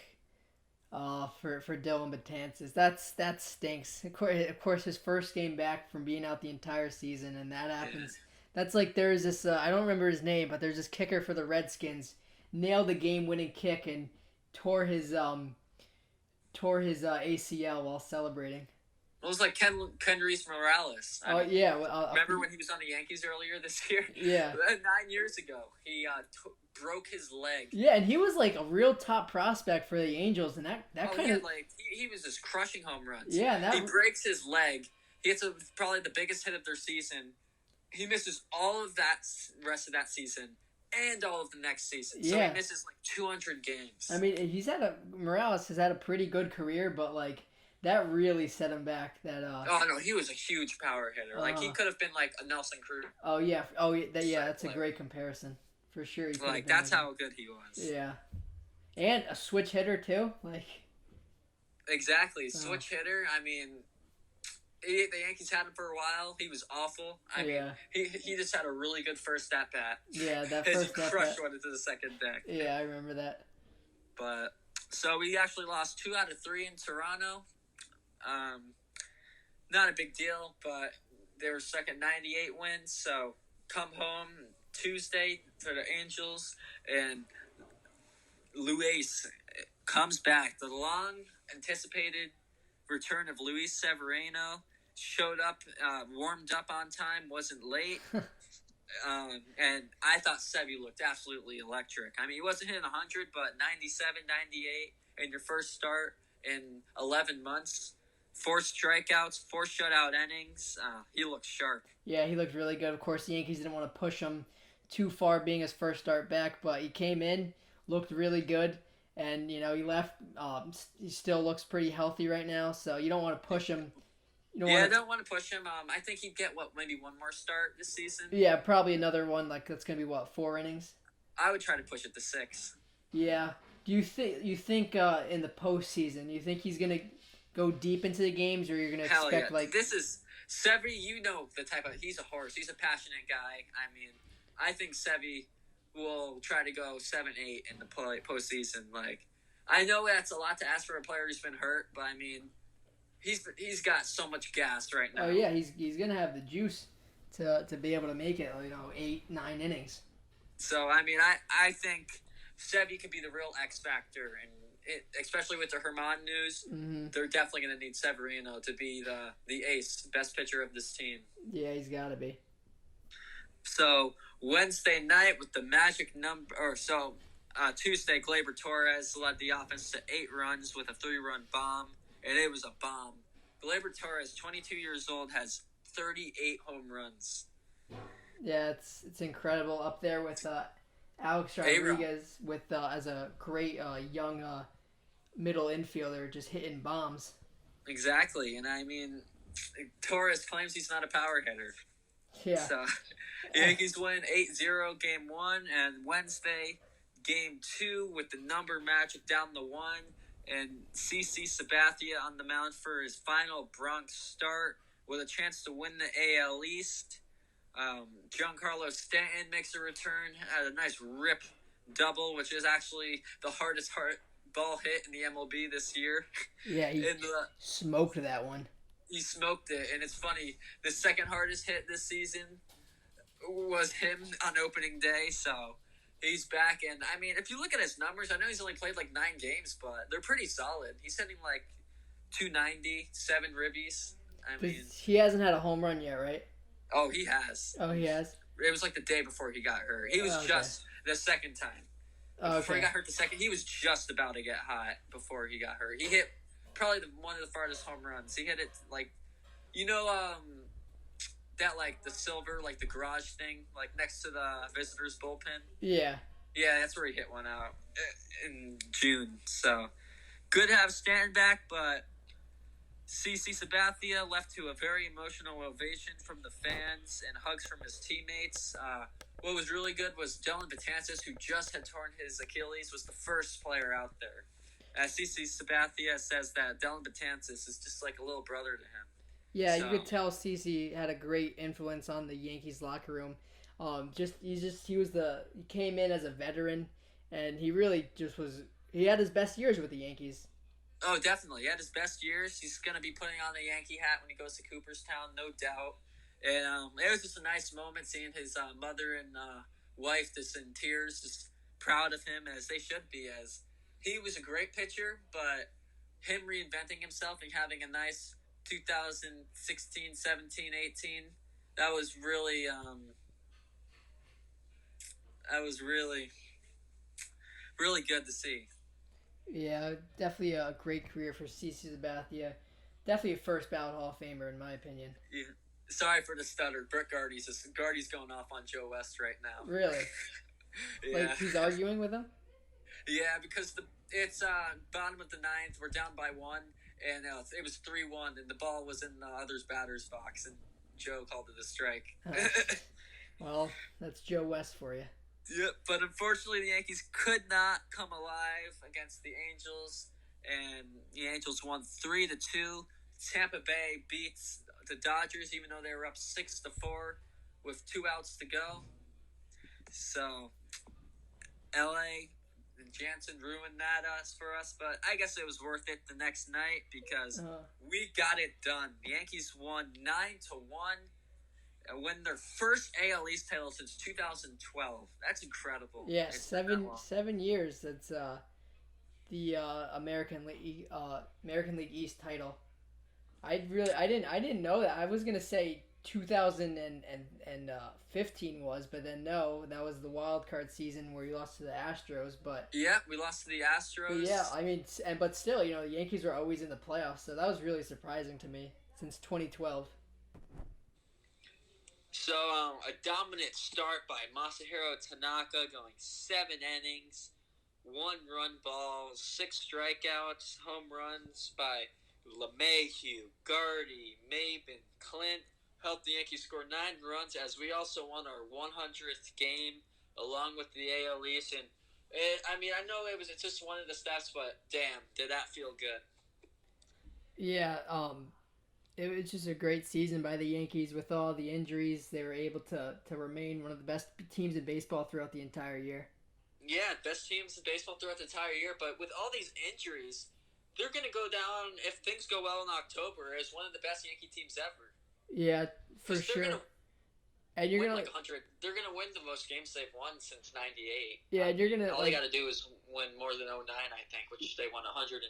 for Dellin Betances. That stinks. Of course, his first game back from being out the entire season, and that happens. Yeah. That's like there's this I don't remember his name, but there's this kicker for the Redskins nailed the game-winning kick and tore his ACL while celebrating. It was like Ken Reese-Morales. Yeah. Remember when he was on the Yankees earlier this year? Yeah. 9 years ago, he broke his leg. Yeah, and he was like a real top prospect for the Angels, and that kind of he was just crushing home runs. Yeah, he breaks his leg. He hits probably the biggest hit of their season. He misses all of that rest of that season and all of the next season. So he misses like 200 games. I mean, Morales has had a pretty good career, but like that really set him back. Oh no, he was a huge power hitter. Like he could have been like a Nelson Cruz. Oh yeah, that's a great comparison for sure. Like that's how good he was. Yeah, and a switch hitter too. Like exactly, switch hitter. I mean. The Yankees had him for a while. He was awful. I mean, he just had a really good first at bat. Yeah, that first he crushed one into the second deck. Yeah, I remember that. But so we actually lost 2 out of 3 in Toronto. Not a big deal, but they were stuck at 98 wins. So come home Tuesday for the Angels, and Luis comes back. The long anticipated return of Luis Severino showed up, warmed up on time, wasn't late. And I thought Sevy looked absolutely electric. I mean, he wasn't hitting 100, but 97, 98 in your first start in 11 months. 4 strikeouts, 4 shutout innings. He looked sharp. Yeah, he looked really good. Of course, the Yankees didn't want to push him too far being his first start back, but he came in, looked really good. And, you know, he left. He still looks pretty healthy right now, so you don't want to push him. I don't want to push him. I think he'd get, maybe one more start this season? Yeah, probably another one. Like, that's going to be, 4 innings? I would try to push it to 6. Yeah. Do you think in the postseason, you think he's going to go deep into the games, or you're going to expect, This is... Sevy, you know the type of... He's a horse. He's a passionate guy. I mean, I think Sevy will try to go 7-8 in the postseason. Like, I know that's a lot to ask for a player who's been hurt, but I mean, he's got so much gas right Oh now. yeah, he's gonna have the juice to be able to make it. 8, 9 innings. So I mean, I think Sevy could be the real X factor, and especially with the Herman news, Mm-hmm. they're definitely going to need Severino to be the ace, best pitcher of this team. Yeah, he's got to be. So Wednesday night with the magic number, Tuesday, Gleyber Torres led the offense to 8 runs with a 3-run bomb, and it was a bomb. Gleyber Torres, 22 years old, has 38 home runs. Yeah, it's incredible up there with Alex Rodriguez with as a great young middle infielder just hitting bombs. Exactly, and I mean, Torres claims he's not a power hitter. Yeah. So Yankees win 8-0 game 1, and Wednesday game 2 with the number magic down the 1, and CC Sabathia on the mound for his final Bronx start with a chance to win the AL East. Giancarlo Stanton makes a return, had a nice rip double, which is actually the hardest ball hit in the MLB this year. Yeah, he smoked that one. He smoked it, and it's funny. The second hardest hit this season was him on opening day, so he's back. And I mean, if you look at his numbers, I know he's only played like 9 games, but they're pretty solid. He's hitting like 290, 7 ribbies. I mean, he hasn't had a home run yet, right? Oh, he has. Oh, he has? It was like the day before he got hurt. He was just the second time. Before he got hurt the second, he was just about to get hot before he got hurt. He hit probably one of the farthest home runs. He hit it like, that like the silver, like the garage thing, like next to the visitors' bullpen. Yeah. Yeah, that's where he hit one out in June. So good to have Stanton back, but CC Sabathia left to a very emotional ovation from the fans and hugs from his teammates. What was really good was Dellin Betances, who just had torn his Achilles, was the first player out there. CC Sabathia says that Dellin Betances is just like a little brother to him. Yeah, you could tell CC had a great influence on the Yankees locker room. He came in as a veteran, and he really he had his best years with the Yankees. Oh, definitely. He had his best years. He's going to be putting on the Yankee hat when he goes to Cooperstown, no doubt. And it was just a nice moment seeing his mother and wife just in tears, just proud of him, as they should be, as he was a great pitcher, but him reinventing himself and having a nice 2016, 17, 18, that was really really good to see. Yeah, definitely a great career for CC Sabathia. Definitely a first ballot Hall of Famer, in my opinion. Yeah. Sorry for the stutter. Brett Gardy's going off on Joe West right now. Really? Yeah. Like he's arguing with him? Yeah, because it's bottom of the 9th. We're down by 1, and it was 3-1, and the ball was in the other's batter's box, and Joe called it a strike. Well, that's Joe West for you. Yep, but unfortunately the Yankees could not come alive against the Angels, and the Angels won 3-2. Tampa Bay beats the Dodgers, even though they were up 6-4 with 2 outs to go. So, LA and Jansen ruined that for us, but I guess it was worth it the next night because we got it done. The Yankees won 9-1. Win their first AL East title since 2012. That's incredible. Yeah, seven years. That's the American League East title. I didn't know that. I was gonna say 2015 was, but then no, that was the wild card season where you lost to the Astros. But yeah, we lost to the Astros. Yeah, I mean, but still, the Yankees were always in the playoffs, so that was really surprising to me since 2012. So, a dominant start by Masahiro Tanaka, going 7 innings, 1 run ball, 6 strikeouts, home runs by LeMahieu, Gardy, Maben, Clint, helped the Yankees score 9 runs, as we also won our 100th game, along with the AL East. And, I know it's just one of the stats, but damn, did that feel good. Yeah, it was just a great season by the Yankees. With all the injuries, they were able to remain one of the best teams in baseball throughout the entire year. Yeah, best teams in baseball throughout the entire year. But with all these injuries, they're going to go down, if things go well in October, as one of the best Yankee teams ever. Yeah, for Because they're going sure. to And you're win gonna like 100. They're going to win the most games they've won since '98. yeah, I and you're mean, gonna all they like got to do is win more than '09, I think, which they won 102.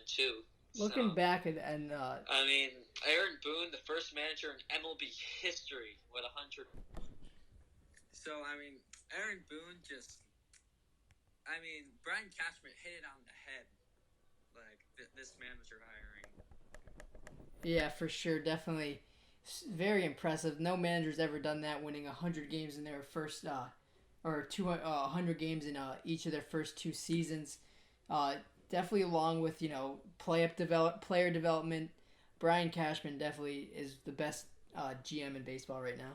looking So, back and I mean, Aaron Boone, the first manager in MLB history with 100. So, I mean, Aaron Boone just. I mean, Brian Cashman hit it on the head. Like, this manager hiring. yeah, for sure, definitely very impressive. No manager's ever done that, winning 100 games in their first or 100 games in each of their first 2 seasons. Uh, Definitely along with player development. Brian Cashman definitely is the best GM in baseball right now.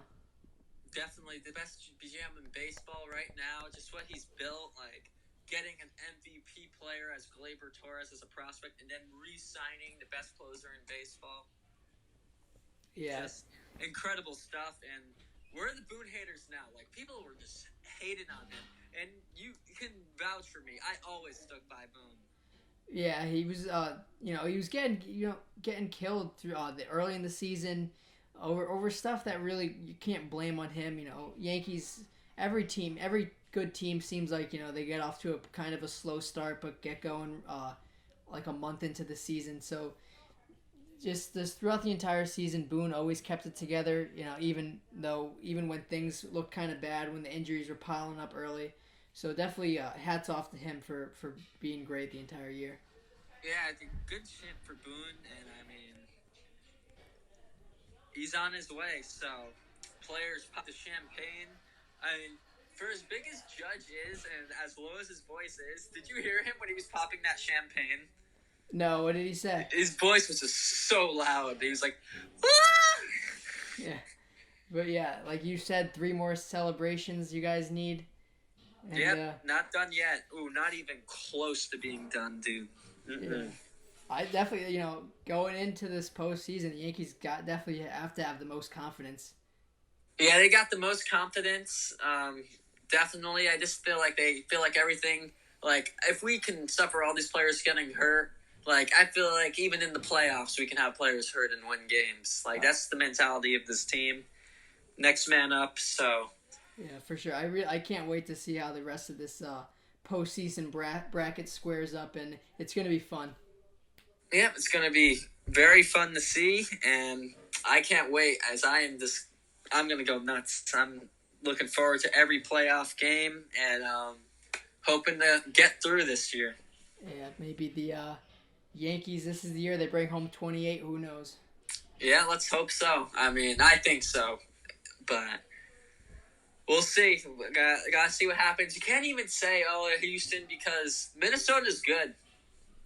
Definitely the best GM in baseball right now. Just what he's built, like getting an MVP player as Gleyber Torres as a prospect, and then re-signing the best closer in baseball. Yeah, Just incredible stuff. And we're the Boone haters now. Like, people were just hating on him, and you can vouch for me. I always stuck by Boone. yeah, he was he was getting killed through the early in the season over stuff that really you can't blame on him. Yankees, every good team seems like they get off to a kind of a slow start but get going like a month into the season. So just this throughout the entire season, Boone always kept it together. Even when things looked kind of bad, when the injuries were piling up early. So definitely hats off to him for being great the entire year. Yeah, I think good shit for Boone, and I mean, he's on his way. So players pop the champagne. I mean, for as big as Judge is and as low as his voice is, did you hear him when he was popping that champagne? No, what did he say? His voice was just so loud. He was like, ah! Yeah. But yeah, like you said, 3 more celebrations you guys need. And, yep, not done yet. Ooh, not even close to being done, dude. Yeah. I definitely, going into this postseason, the Yankees definitely have to have the most confidence. Yeah, they got the most confidence. Definitely, I just feel like they feel like everything. Like, if we can suffer all these players getting hurt, like, I feel like even in the playoffs, we can have players hurt and win games. Like, that's the mentality of this team. Next man up, so. Yeah, for sure. I can't wait to see how the rest of this postseason bracket squares up, and it's going to be fun. Yeah, it's going to be very fun to see, and I can't wait as I'm going to go nuts. I'm looking forward to every playoff game and hoping to get through this year. Yeah, maybe the Yankees, this is the year they bring home 28. Who knows? Yeah, let's hope so. I mean, I think so, but we'll see. Gotta see what happens. You can't even say, Houston, because Minnesota's good.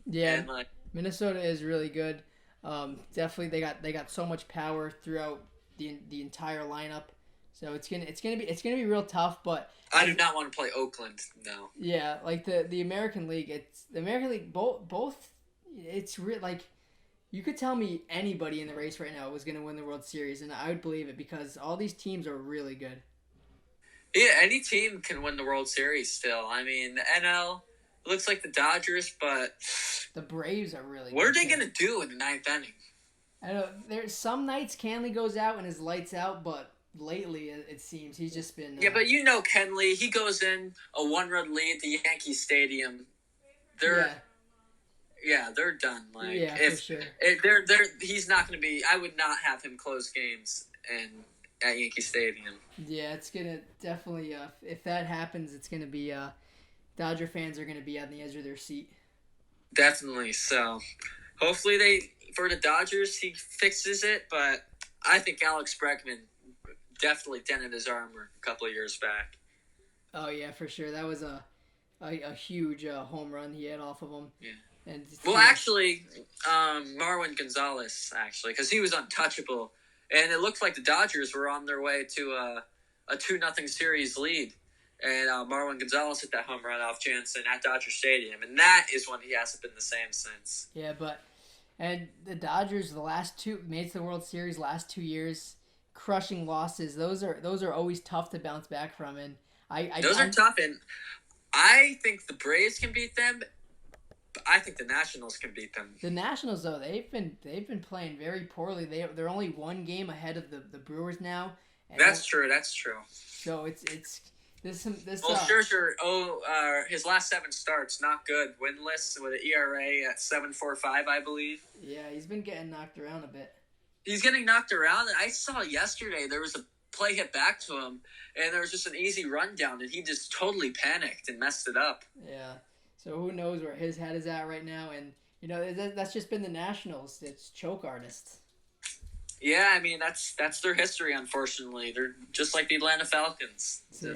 Yeah, Minnesota is really good. Definitely, they got so much power throughout the entire lineup. So it's gonna be real tough. But I do not want to play Oakland. No. Yeah, like the American League. Both. It's real. Like, you could tell me anybody in the race right now was gonna win the World Series, and I would believe it because all these teams are really good. Yeah, any team can win the World Series still. I mean, the NL looks like the Dodgers, but the Braves are really what good. Are they going to do in the 9th inning? I know there's some nights Kenley goes out and his lights out, but lately it seems he's just been... Yeah, but Kenley, he goes in a 1-run lead at the Yankee Stadium. They're done. Like, for sure. He's not going to be... I would not have him close games at Yankee Stadium. Yeah, it's going to definitely... if that happens, it's going to be... Dodger fans are going to be on the edge of their seat. Definitely. So, hopefully for the Dodgers, he fixes it. But I think Alex Bregman definitely dented his armor a couple of years back. Oh, yeah, for sure. That was a huge home run he had off of him. Yeah. And actually, Marwin Gonzalez, because he was untouchable. And it looked like the Dodgers were on their way to a 2-0 series lead. And Marwin Gonzalez hit that home run off Jansen at Dodger Stadium. And that is when he hasn't been the same since. Yeah, and the Dodgers, made it to the World Series last 2 years, crushing losses. Those are always tough to bounce back from. And those are tough. And I think the Braves can beat them. I think the Nationals can beat them. The Nationals, though, they've been playing very poorly. They're only one game ahead of the Brewers now. And That's true. So it's this. Well, Scherzer, his last 7 starts, not good. Winless with an ERA at 7.45, I believe. Yeah, he's been getting knocked around a bit. He's getting knocked around. I saw yesterday there was a play hit back to him, and there was just an easy rundown, and he just totally panicked and messed it up. Yeah. So who knows where his head is at right now? And that's just been the Nationals. It's choke artists. Yeah, I mean that's their history. Unfortunately, they're just like the Atlanta Falcons. Yeah.